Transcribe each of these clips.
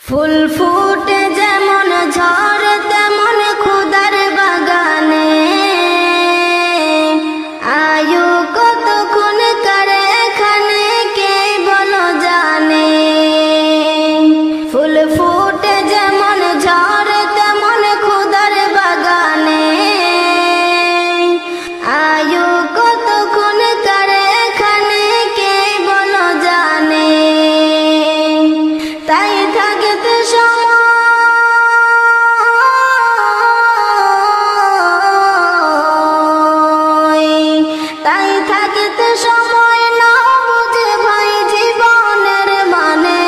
ফুল ফুটে যেমন ঝড় তেমন খুদার বাগানে, আয়ু কতক্ষণ করে এখানে কে বলো জানে। ফুল ফুটে যেমন ঝড় তেমন খুদার বাগানে, আয়ু কতক্ষণ করে এখানে কে বলো জানে। তাই থাকতে সময় না বুঝে ভাই জীবনের মানে,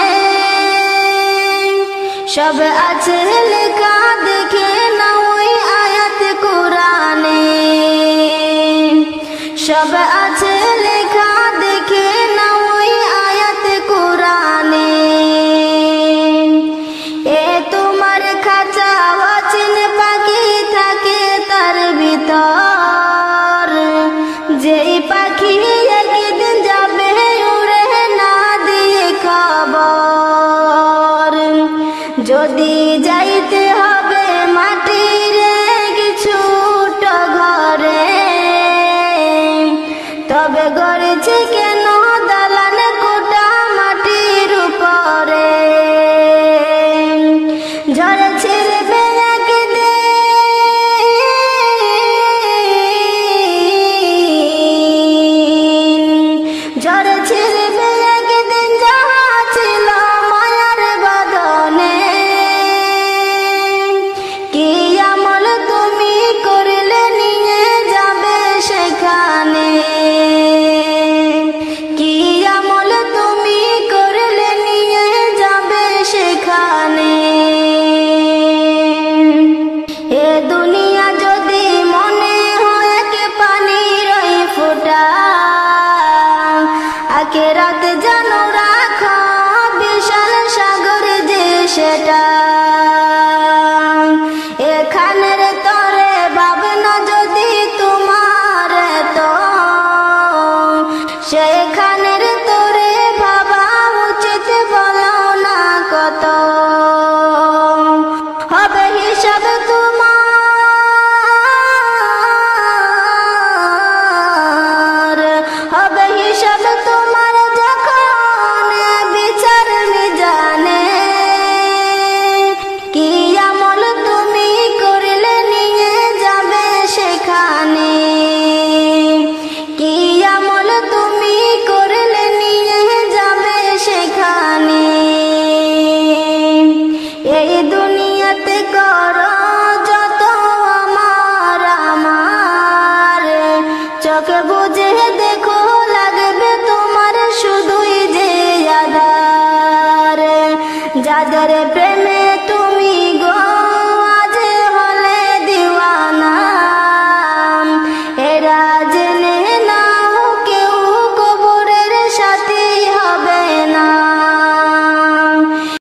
সব আছে লেখা দেখে না ওই আয়াত কোরআনে। সব আছে লেখা দেখে না ওই আয়াত কোরআনে। এ তোমার খাঁচা অচিন পাখি থাকে তার ভিতর, যেই পাখি একদিন যাবে উড়ে না দিয়ে খবর। যদি যাইতে হবে মাটির ছোট ঘরে, তবে গড়েছে কেন দালান কোটা মাটির উপরে। ঝড়ে ছিড়বে একদিন, ঝড়ে ছিড়বে একদিন যাহা ছিল মায়ার বাঁধনে। কি আমল তুমি করলে নিয়ে যাবে সেখানে। কি আমল তুমি করলে নিয়ে যাবে সেখানে। এ দুনিয়া যদি মনে হয় কে পানির ওই ফোঁটা, আখিরাত জানো রাখো বিশাল সাগর যে সেটা। এখানের তরে ভাবনা যদি তোমার তো, সেখানের তরে ভাবা উচিত বলো না কত। হবে হিসাব তোমার, হবে হিসাব তোমার যখন বিচার মিজানে। কি আমল তুমি করলে নিয়ে যাবে সেখানে। কি আমল তুমি করলে নিয়ে যাবে সেখানে। এই দুনিয়াতে করো যত আমার আমার, চোখে বুঝে দেখো লাগবে তোমার শুধুই যে আধার। যাদের প্রেমে তুমি